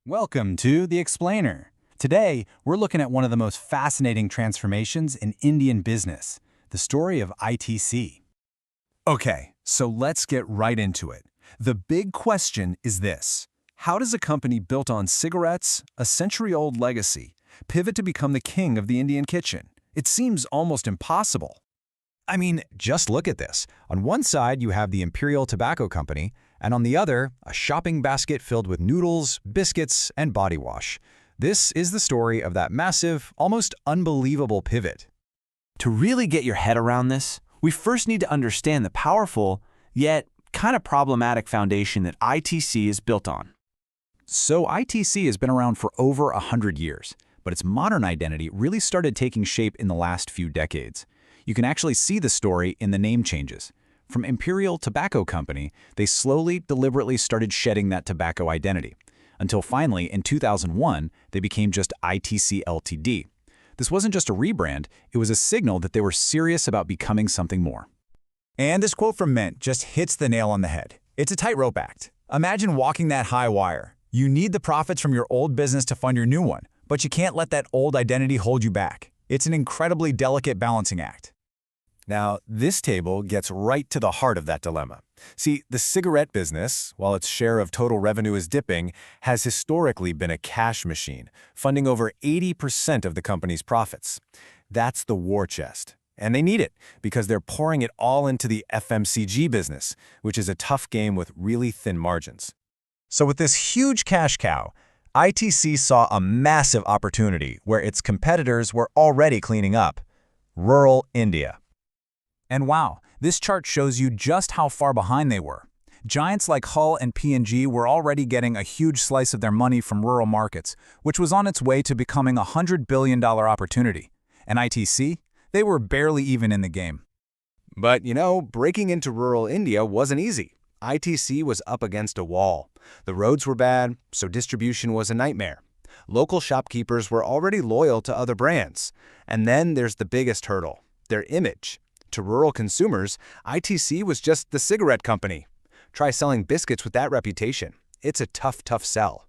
Welcome to The Explainer. Today, we're looking at one of the most fascinating transformations in Indian business, the story of ITC. Okay, so let's get right into it. The big question is this: how does a company built on cigarettes, a century-old legacy, pivot to become the king of the Indian kitchen? It seems almost impossible. I mean, just look at this. On one side, you have the Imperial Tobacco Company, and on the other, a shopping basket filled with noodles, biscuits, and body wash. This is the story of that massive, almost unbelievable pivot. To really get your head around this, we first need to understand the powerful, yet kind of problematic foundation that ITC is built on. So ITC has been around for over 100 years, but its modern identity really started taking shape in the last few decades. You can actually see the story in the name changes. From Imperial Tobacco Company, they slowly, deliberately started shedding that tobacco identity, until finally, in 2001, they became just ITC Ltd. This wasn't just a rebrand, it was a signal that they were serious about becoming something more. And this quote from Mint just hits the nail on the head. It's a tightrope act. Imagine walking that high wire. You need the profits from your old business to fund your new one, but you can't let that old identity hold you back. It's an incredibly delicate balancing act. Now, this table gets right to the heart of that dilemma. See, the cigarette business, while its share of total revenue is dipping, has historically been a cash machine, funding over 80% of the company's profits. That's the war chest. And they need it, because they're pouring it all into the FMCG business, which is a tough game with really thin margins. So with this huge cash cow, ITC saw a massive opportunity where its competitors were already cleaning up: rural India. And wow, this chart shows you just how far behind they were. Giants like Hull and P&G were already getting a huge slice of their money from rural markets, which was on its way to becoming a $100 billion opportunity. And ITC? They were barely even in the game. But, breaking into rural India wasn't easy. ITC was up against a wall. The roads were bad, so distribution was a nightmare. Local shopkeepers were already loyal to other brands. And then there's the biggest hurdle: their image. To rural consumers, ITC was just the cigarette company. Try selling biscuits with that reputation. It's a tough sell.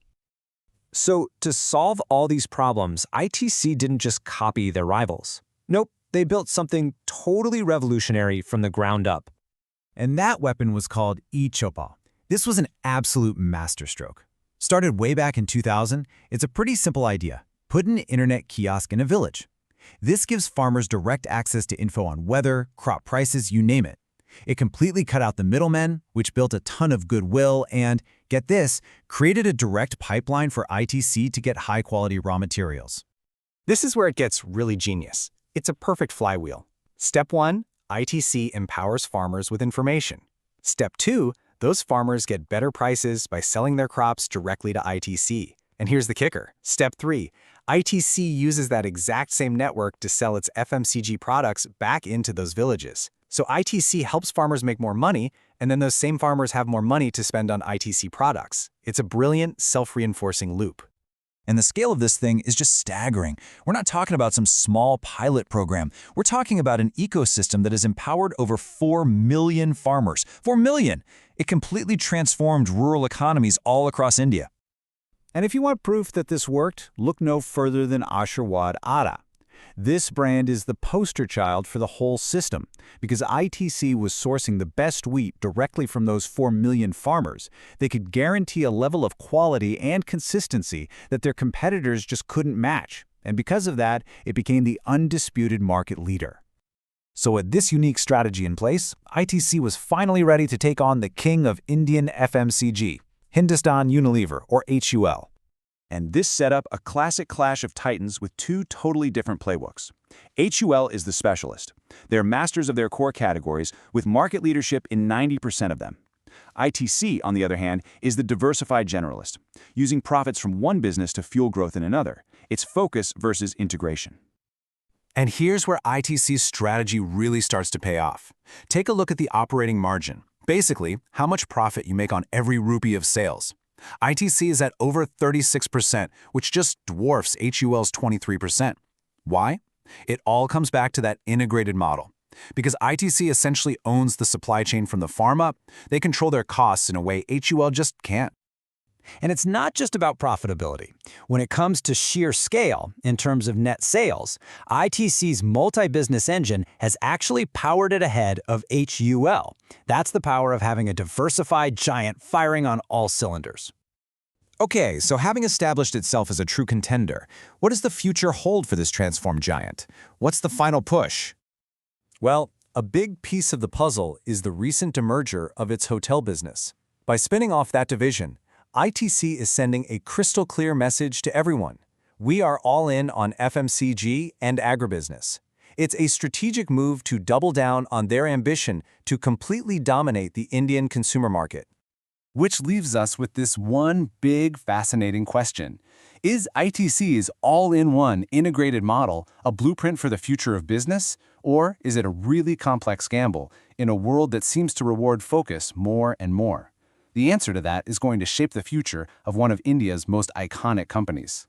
So, to solve all these problems, ITC didn't just copy their rivals. Nope, they built something totally revolutionary from the ground up. And that weapon was called e-chopa. This was an absolute masterstroke. Started way back in 2000, it's a pretty simple idea. Put an internet kiosk in a village. This gives farmers direct access to info on weather, crop prices, you name it. It completely cut out the middlemen, which built a ton of goodwill and, get this, created a direct pipeline for ITC to get high-quality raw materials. This is where it gets really genius. It's a perfect flywheel. Step 1, ITC empowers farmers with information. Step 2, those farmers get better prices by selling their crops directly to ITC. And here's the kicker. Step 3, ITC uses that exact same network to sell its FMCG products back into those villages. So ITC helps farmers make more money, and then those same farmers have more money to spend on ITC products. It's a brilliant, self-reinforcing loop. And the scale of this thing is just staggering. We're not talking about some small pilot program. We're talking about an ecosystem that has empowered over 4 million farmers. 4 million! It completely transformed rural economies all across India. And if you want proof that this worked, look no further than Asharwad Atta. This brand is the poster child for the whole system, because ITC was sourcing the best wheat directly from those 4 million farmers. They could guarantee a level of quality and consistency that their competitors just couldn't match, and because of that, it became the undisputed market leader. So with this unique strategy in place, ITC was finally ready to take on the king of Indian FMCG, Hindustan Unilever, or HUL. And this set up a classic clash of titans with two totally different playbooks. HUL is the specialist. They're masters of their core categories, with market leadership in 90% of them. ITC, on the other hand, is the diversified generalist, using profits from one business to fuel growth in another. It's focus versus integration. And here's where ITC's strategy really starts to pay off. Take a look at the operating margin. Basically, how much profit you make on every rupee of sales. ITC is at over 36%, which just dwarfs HUL's 23%. Why? It all comes back to that integrated model. Because ITC essentially owns the supply chain from the farm up, they control their costs in a way HUL just can't. And it's not just about profitability. When it comes to sheer scale, in terms of net sales, ITC's multi-business engine has actually powered it ahead of HUL. That's the power of having a diversified giant firing on all cylinders. Okay, so having established itself as a true contender, what does the future hold for this transformed giant? What's the final push? Well, a big piece of the puzzle is the recent demerger of its hotel business. By spinning off that division, ITC is sending a crystal-clear message to everyone. We are all in on FMCG and agribusiness. It's a strategic move to double down on their ambition to completely dominate the Indian consumer market. Which leaves us with this one big, fascinating question. Is ITC's all-in-one integrated model a blueprint for the future of business, or is it a really complex gamble in a world that seems to reward focus more and more? The answer to that is going to shape the future of one of India's most iconic companies.